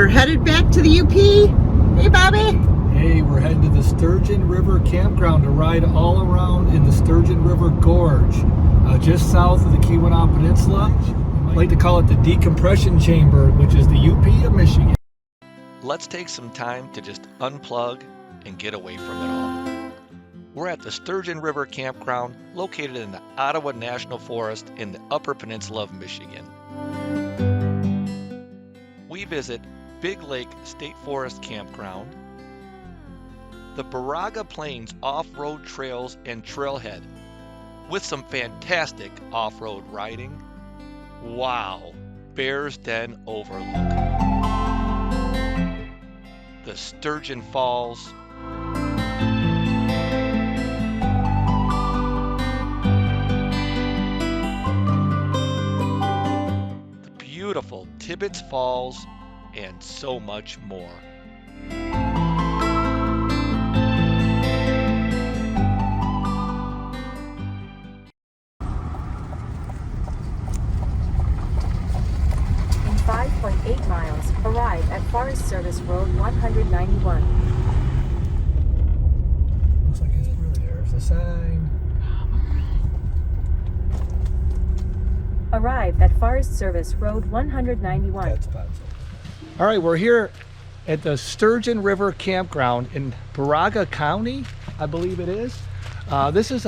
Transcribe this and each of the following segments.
headed back to the UP. Hey, Bobby. Hey, we're heading to the Sturgeon River Campground to ride all around in the Sturgeon River Gorge, just south of the Keweenaw Peninsula. I like to call it the decompression chamber, which is the UP of Michigan. Let's take some time to just unplug and get away from it all. We're at the Sturgeon River Campground, located in the Ottawa National Forest in the Upper Peninsula of Michigan. We visit Big Lake State Forest Campground, the Baraga Plains off-road trails and trailhead, with some fantastic off-road riding. Wow! Bears Den Overlook, the Sturgeon Falls, the beautiful Tibbets Falls, and so much more. In 5.8 miles, arrive at Forest Service Road 191. Looks like it's really there's a sign. Arrive at Forest Service Road 191. All right, we're here at the Sturgeon River Campground in Baraga County, I believe it is. This is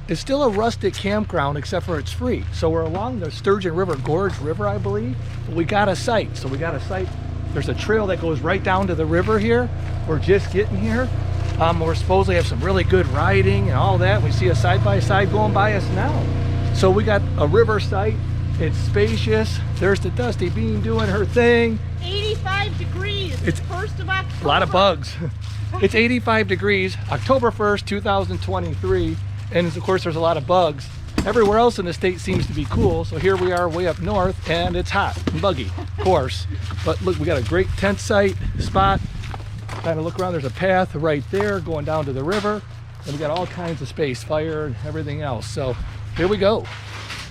it's still a rustic campground, except for it's free. So we're along the Sturgeon River, Gorge River, I believe. But we got a site. So we got a site. There's a trail that goes right down to the river here. We're just getting here. We're supposedly have some really good riding and all that. We see a side-by-side going by us now. So we got a river site. It's spacious. There's the Dusty Bean doing her thing. 85 degrees. It's 1st of October. A lot of bugs. It's 85 degrees, October 1st, 2023. And of course, there's a lot of bugs. Everywhere else in the state seems to be cool. So here we are way up north and it's hot and buggy, of course. But look, we got a great tent site spot. Kind of look around, there's a path right there going down to the river. And we got all kinds of space, fire and everything else. So here we go.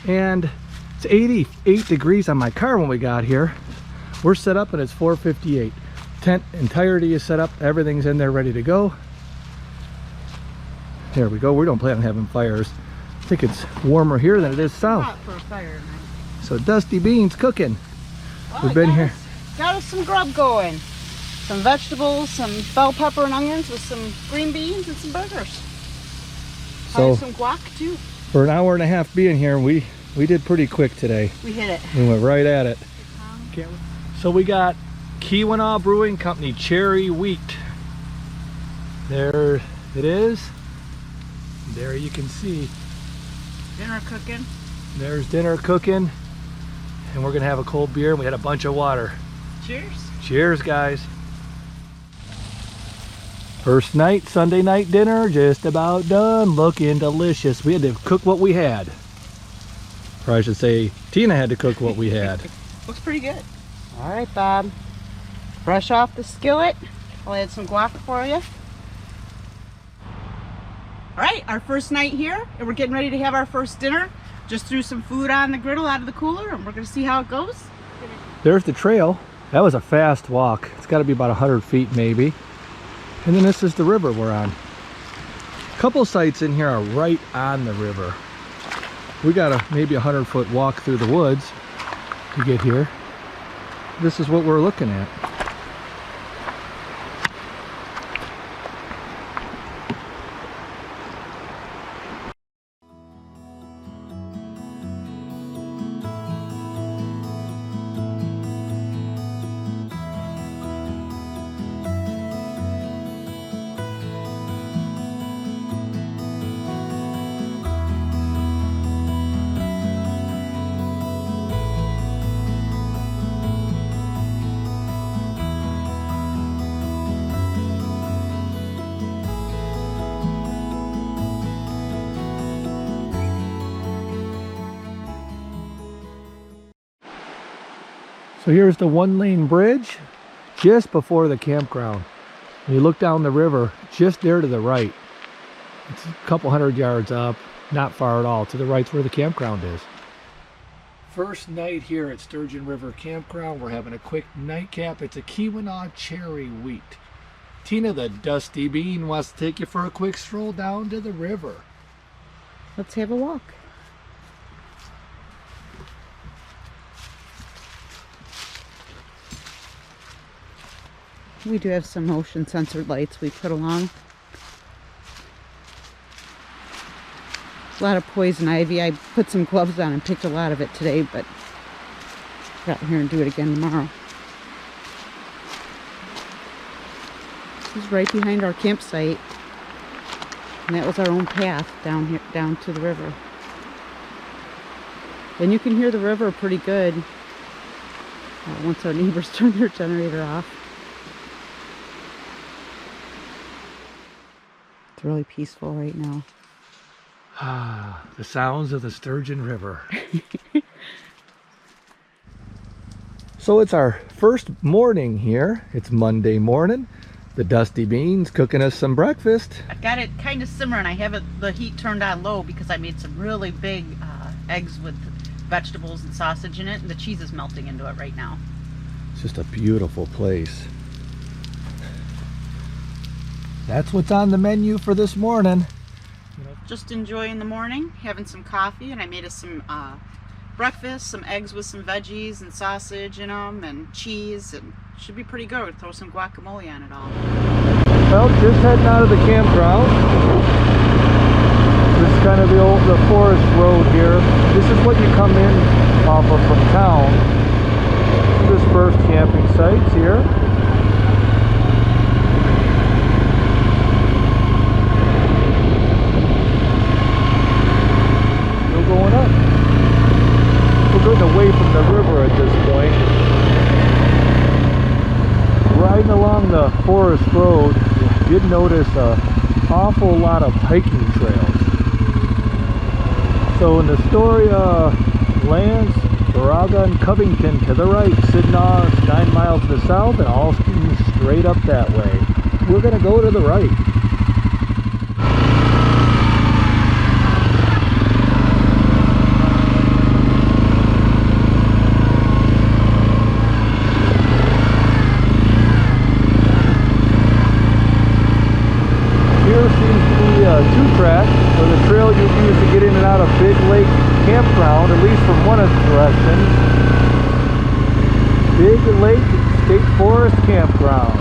And it's 88 degrees on my car when we got here. We're set up and it's 4:58. Tent entirety is set up. Everything's in there ready to go. There we go. We don't plan on having fires. I think it's warmer here than it is south. Hot for a fire night. So Dusty Bean's cooking. Oh, We've been here. Got us some grub going. Some vegetables, some bell pepper and onions with some green beans and some burgers. So Probably some guac too. for an hour and a half being here, we did pretty quick today. We hit it. We went right at it. So we got Keweenaw Brewing Company Cherry Wheat. There it is. There you can see. Dinner cooking. There's dinner cooking. And we're gonna have a cold beer and we had a bunch of water. Cheers. Cheers, guys. First night, Sunday night dinner, just about done. Looking delicious. We had to cook what we had. Or I should say, Tina had to cook what we had. Looks pretty good. All right, Bob. Brush off the skillet. I'll add some guac for you. All right, our first night here, and we're getting ready to have our first dinner. Just threw some food on the griddle out of the cooler, and we're gonna see how it goes. There's the trail. That was a fast walk. It's got to be about 100 feet maybe. And then this is the river we're on. A couple sites in here are right on the river. We got a maybe 100-foot walk through the woods to get here. This is what we're looking at. So here's the one-lane bridge just before the campground. When you look down the river, just there to the right. It's a couple hundred yards up, not far at all. To the right's where the campground is. First night here at Sturgeon River Campground. We're having a quick nightcap. It's a Keweenaw cherry wheat. Tina the Dusty Bean wants to take you for a quick stroll down to the river. Let's have a walk. We do have some motion sensor lights we put along. A lot of poison ivy. I put some gloves on and picked a lot of it today, but I'll get out here and do it again tomorrow. This is right behind our campsite, and that was our own path down here, down to the river. And you can hear the river pretty good once our neighbors turn their generator off. It's really peaceful right now. Ah, the sounds of the Sturgeon River. So it's our first morning here. It's Monday morning. The Dusty Bean's cooking us some breakfast. I've got it kind of simmering. I have the heat turned on low because I made some really big eggs with vegetables and sausage in it, and the cheese is melting into it right now. It's just a beautiful place. That's what's on the menu for this morning. Just enjoying the morning, having some coffee, and I made us some breakfast, some eggs with some veggies and sausage in them and cheese, and should be pretty good. Throw some guacamole on it all. Well, just heading out of the campground. This is kind of the forest road here. This is what you come in off of from town. Dispersed camping sites here. Going up. We're getting away from the river at this point. Riding along the forest road, you did notice an awful lot of hiking trails. So in the Astoria lands, Baraga and Covington to the right, Sidnaw 9 miles to the south, and Alston straight up that way. We're going to go to the right. Two-track, or the trail you use to get in and out of Big Lake Campground, at least from one of the directions. Big Lake State Forest Campground.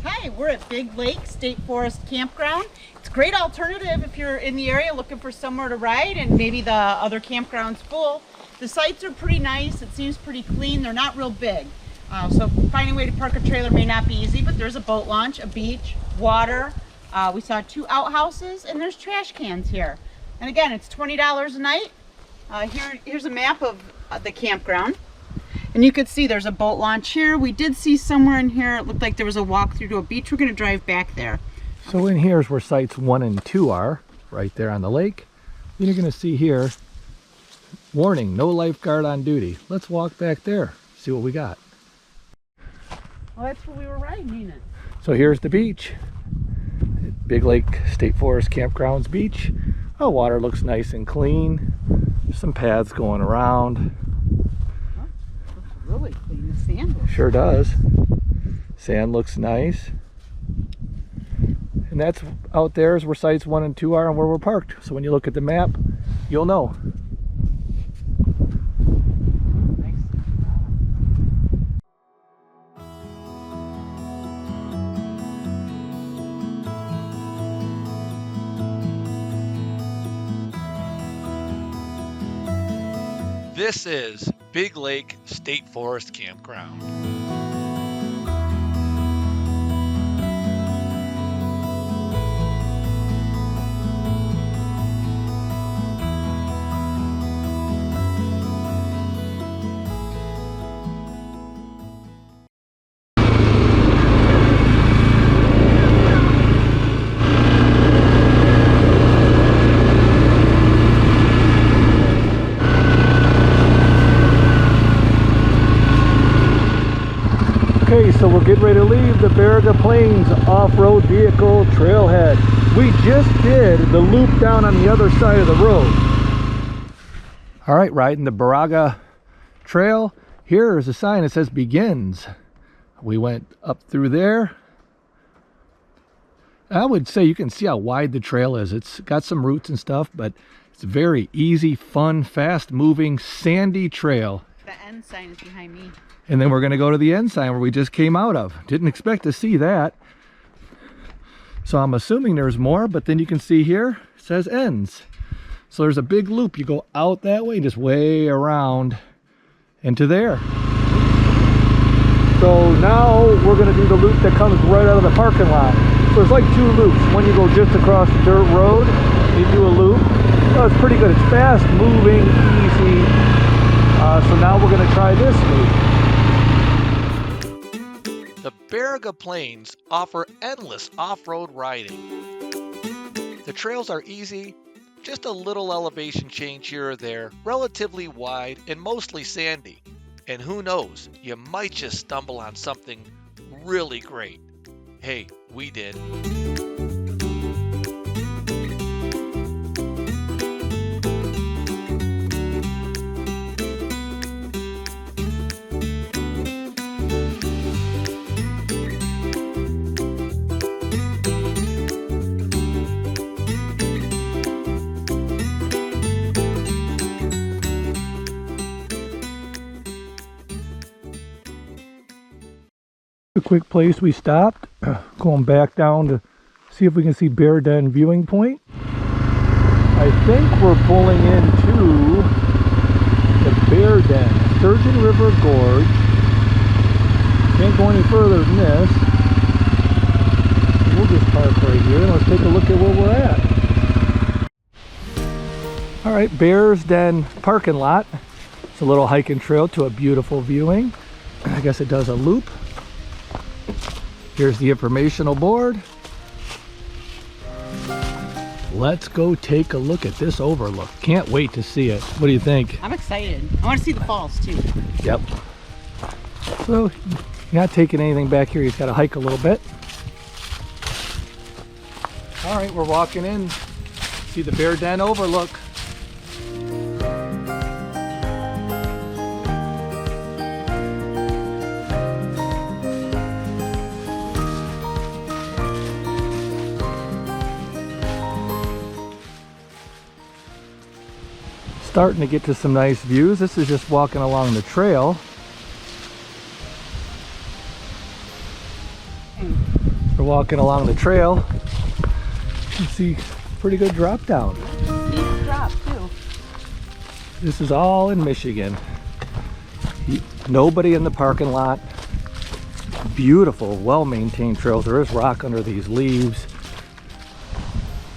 Hi, we're at Big Lake State Forest Campground. It's a great alternative if you're in the area looking for somewhere to ride and maybe the other campground's full. The sites are pretty nice. It seems pretty clean. They're not real big. So finding a way to park a trailer may not be easy, but there's a boat launch, a beach, water. We saw 2 outhouses, and there's trash cans here. And again, it's $20 a night. Here's a map of the campground. And you could see there's a boat launch here. We did see somewhere in here, it looked like there was a walk through to a beach. We're going to drive back there. So in here is where sites 1 and 2 are, right there on the lake. Then you're going to see here, warning, no lifeguard on duty. Let's walk back there, see what we got. Well, that's where we were riding, ain't it? So here's the beach. Big Lake State Forest Campground's beach. Oh, water looks nice and clean. There's some paths going around. Oh, looks really clean. The sand looks Sure does. Sand looks nice. And that's out there is where sites 1 and 2 are and where we're parked. So when you look at the map, you'll know. This is Big Lake State Forest Campground. Okay, so we're getting ready to leave the Baraga Plains off-road vehicle trailhead. We just did the loop down on the other side of the road. All right, riding the Baraga trail. Here is a sign that says begins. We went up through there. I would say you can see how wide the trail is. It's got some roots and stuff, but it's a very easy, fun, fast-moving, sandy trail. The end sign is behind me. And then we're going to go to the end sign where we just came out of. Didn't expect to see that. So I'm assuming there's more, but then you can see here, it says ends. So there's a big loop. You go out that way, just way around into there. So now we're going to do the loop that comes right out of the parking lot. So there's like two loops. One you go just across the dirt road, you do a loop. So it's pretty good. It's fast moving, easy. So now we're going to try this loop. The Baraga Plains offer endless off-road riding. The trails are easy, just a little elevation change here or there, relatively wide and mostly sandy. And who knows, you might just stumble on something really great. Hey, we did. A quick place we stopped, going back down to see if we can see Bear Den viewing point. I think we're pulling into the Bear Den, Sturgeon River Gorge. Can't go any further than this. We'll just park right here and let's take a look at where we're at. All right, Bear's Den parking lot. It's a little hiking trail to a beautiful viewing. I guess it does a loop. Here's the informational board. Let's go take a look at this overlook. Can't wait to see it. What do you think? I'm excited. I want to see the falls too. Yep. So, you're not taking anything back here. You've got to hike a little bit. All right, we're walking in. See the Bear Den overlook. Starting to get to some nice views. This is just walking along the trail. We're walking along the trail. You can see pretty good drop down. Steep drop too. This is all in Michigan. Nobody in the parking lot. Beautiful, well-maintained trails. There is rock under these leaves.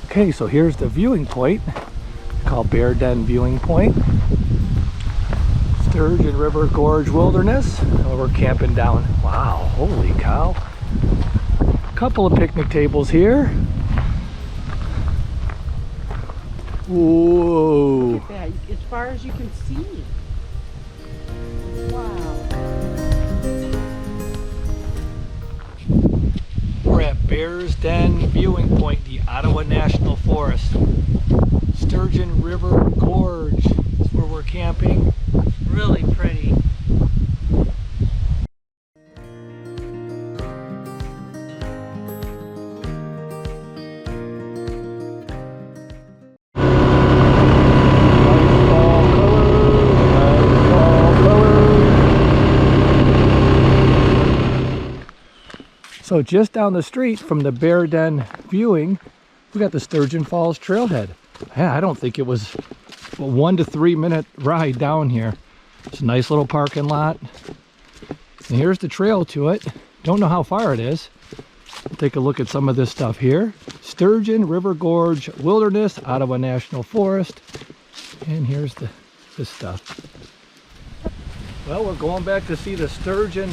Okay, so here's the viewing point. Called Bear Den Viewing Point. Sturgeon River Gorge Wilderness. And we're camping down. Wow, holy cow. Couple of picnic tables here. Whoa. Look at that, as far as you can see. Wow. We're at Bear's Den Viewing Point, the Ottawa National Forest. Sturgeon River Gorge is where we're camping. Really pretty. So just down the street from the Bear Den viewing, we got the Sturgeon Falls Trailhead. Yeah, I don't think it was a 1 to 3 minute ride down here. It's a nice little parking lot. And here's the trail to it. Don't know how far it is. Take a look at some of this stuff here. Sturgeon River Gorge Wilderness, Ottawa National Forest. And here's this stuff. Well, we're going back to see the Sturgeon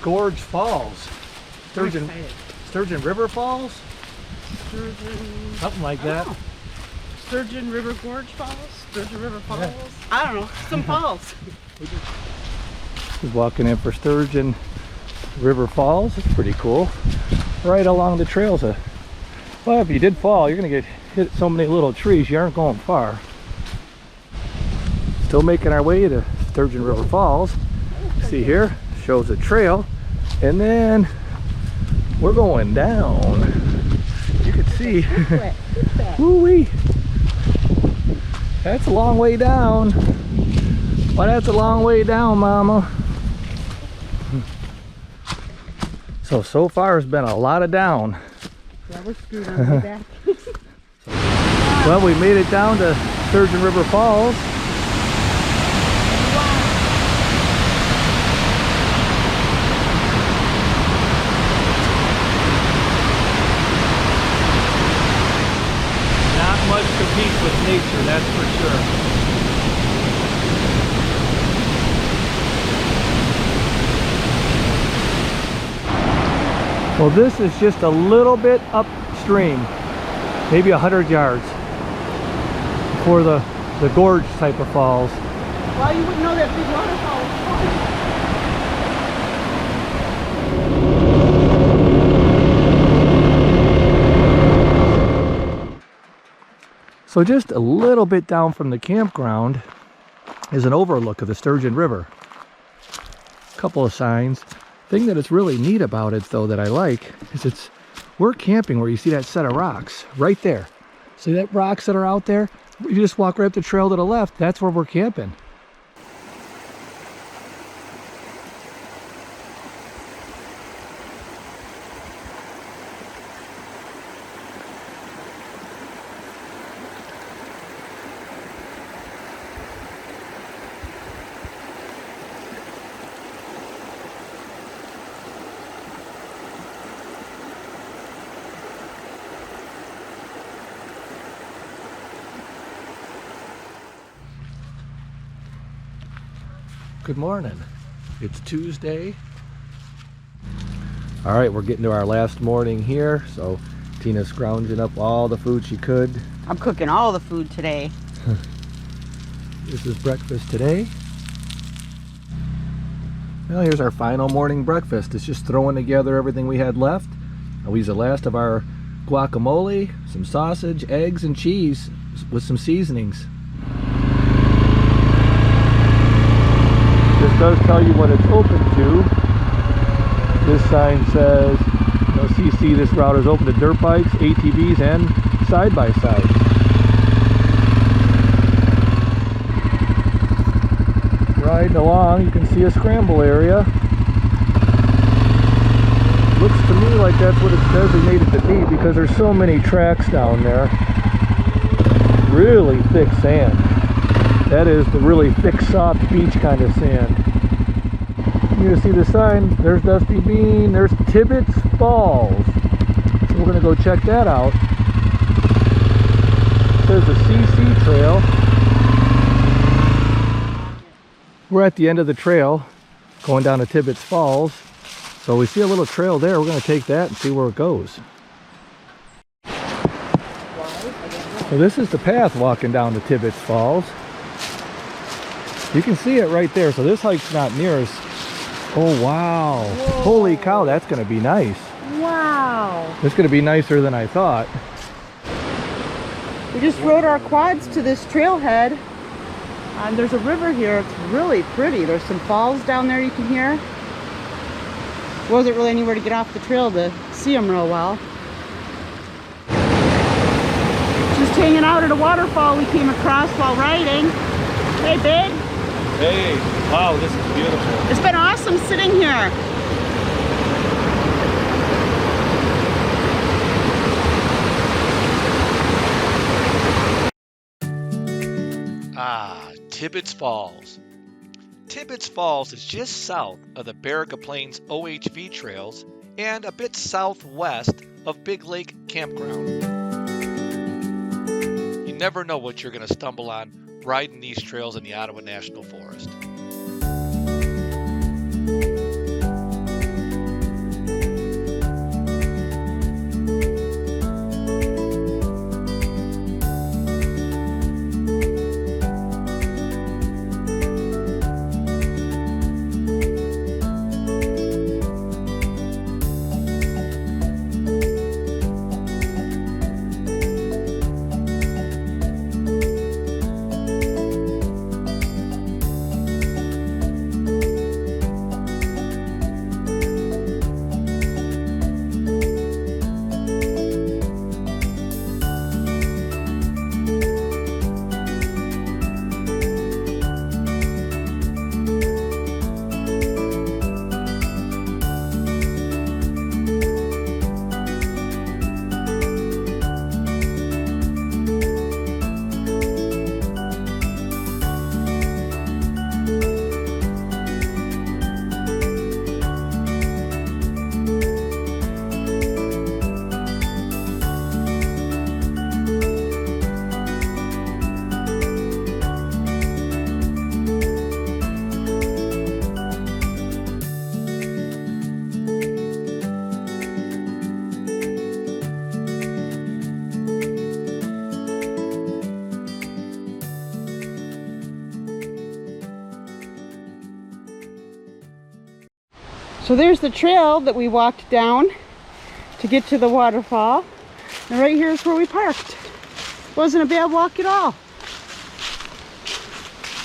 Gorge Falls. Sturgeon River Falls? Sturgeon. Something like that. Oh. Sturgeon River Gorge Falls? Sturgeon River Falls? Yeah. I don't know. Some falls. We're walking in for Sturgeon River Falls. It's pretty cool. Right along the trail's a Well, if you did fall, you're going to get hit so many little trees, you aren't going far. Still making our way to Sturgeon River Falls. See here, shows a trail, and then we're going down. You can see, woo-wee, that's a long way down. Well, that's a long way down, mama. So far it's been a lot of down. Yeah, we're screwed on the way back. Well, we made it down to Sturgeon River Falls. Not much competes with nature, that's for sure. Well, this is just a little bit upstream, maybe 100 yards before the Gorge type of falls. Well, you wouldn't know that big waterfall. So just a little bit down from the campground is an overlook of the Sturgeon River. A couple of signs. Thing that is really neat about it, though, that I like is we're camping where you see that set of rocks right there. See that rocks that are out there? You just walk right up the trail to the left. That's where we're camping. Good morning. It's Tuesday. All right, we're getting to our last morning here. So Tina's scrounging up all the food she could. I'm cooking all the food today. This is breakfast today. Well, here's our final morning breakfast. It's just throwing together everything we had left. We used the last of our guacamole, some sausage, eggs, and cheese with some seasonings. This does tell you what it's open to. This sign says, CC, this route is open to dirt bikes, ATVs, and side-by-sides. Riding along, you can see a scramble area. Looks to me like that's what it's designated to be because there's so many tracks down there. Really thick sand. That is the really thick, soft beach kind of sand. You see the sign, there's Dusty Bean, there's Tibbets Falls. So we're gonna go check that out. There's a CC trail. We're at the end of the trail, going down to Tibbets Falls. So we see a little trail there, we're gonna take that and see where it goes. So this is the path walking down to Tibbets Falls. You can see it right there. So this hike's not near us. Oh, wow. Whoa. Holy cow, that's going to be nice. Wow. It's going to be nicer than I thought. We just rode our quads to this trailhead. And there's a river here. It's really pretty. There's some falls down there you can hear. Wasn't really anywhere to get off the trail to see them real well. Just hanging out at a waterfall we came across while riding. Hey, babe. Hey, wow, this is beautiful. It's been awesome sitting here. Tibbets Falls. Tibbets Falls is just south of the Baraga Plains OHV trails and a bit southwest of Big Lake Campground. You never know what you're going to stumble on riding these trails in the Ottawa National Forest. So there's the trail that we walked down to get to the waterfall. And right here is where we parked. Wasn't a bad walk at all.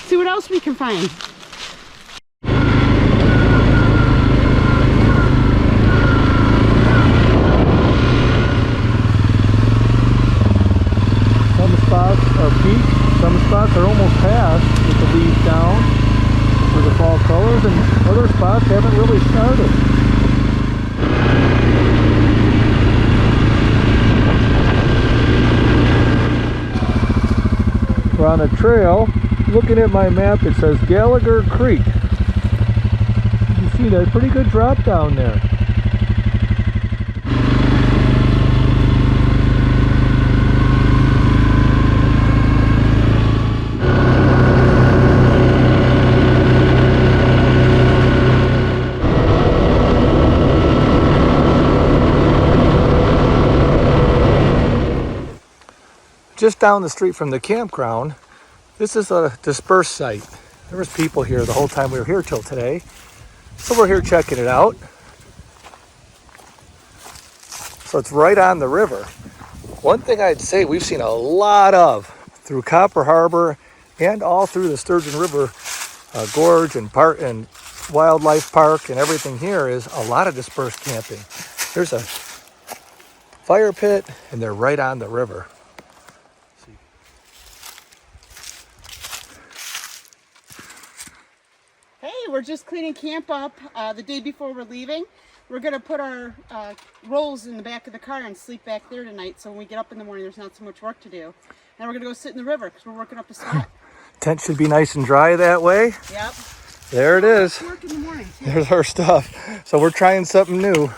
See what else we can find. Some spots are peaked, some spots are almost past with the leaves down for the fall colors, and other spots haven't really started. We're on a trail. Looking at my map, it says Gallagher Creek. You can see that pretty good drop down there. Just down the street from the campground, this is a dispersed site. There was people here the whole time we were here till today. So we're here checking it out. So it's right on the river. One thing I'd say we've seen a lot of through Copper Harbor and all through the Sturgeon River Gorge and Park and Wildlife Park and everything here is a lot of dispersed camping. There's a fire pit and they're right on the river. We're just cleaning camp up the day before we're leaving. We're going to put our rolls in the back of the car and sleep back there tonight, so when we get up in the morning there's not so much work to do. Then we're going to go sit in the river because we're working up a spot. Tent should be nice and dry that way. Yep. There it is. Work in the morning too. There's our stuff. So we're trying something new.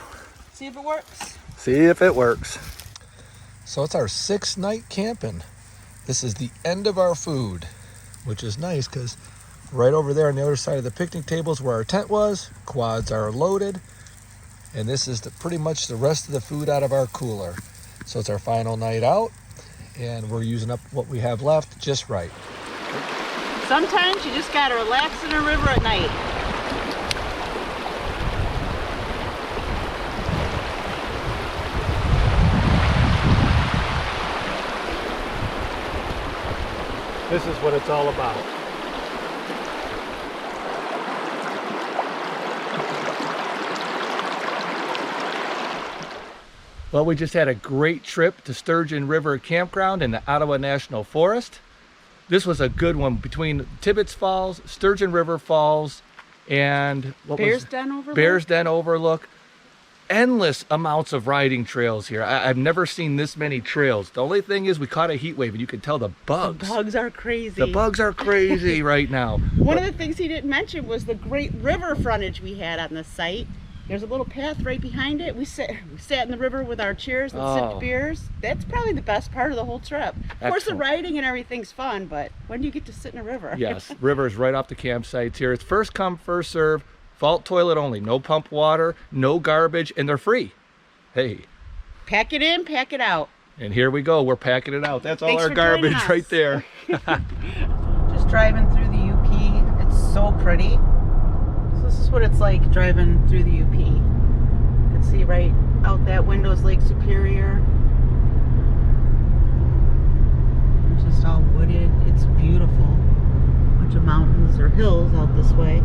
See if it works. See if it works. So it's our 6th night camping. This is the end of our food, which is nice because right over there on the other side of the picnic tables where our tent was, quads are loaded, and this is pretty much the rest of the food out of our cooler. So it's our final night out, and we're using up what we have left just right. Sometimes you just gotta relax in a river at night. This is what it's all about. Well, we just had a great trip to Sturgeon River Campground in the Ottawa National Forest. This was a good one between Tibbets Falls, Sturgeon River Falls, and Bears Den Overlook. Bears Den Overlook. Endless amounts of riding trails here. I've never seen this many trails. The only thing is we caught a heat wave and you can tell the bugs. The bugs are crazy. The bugs are crazy right now. One of the things he didn't mention was the great river frontage we had on the site. There's a little path right behind it. We sat in the river with our chairs and sipped beers. That's probably the best part of the whole trip. Of course, the riding and everything's fun, but when do you get to sit in a river? Yes, river's right off the campsites here. It's first come, first serve. Vault toilet only. No pump water, no garbage, and they're free. Hey. Pack it in, pack it out. And here we go. We're packing it out. That's all Thanks our for garbage joining us. right there. Just driving through the UP. It's so pretty. So this is what it's like driving through the UP. You can see right out that window is Lake Superior. Just all wooded. It's beautiful. A bunch of mountains or hills out this way.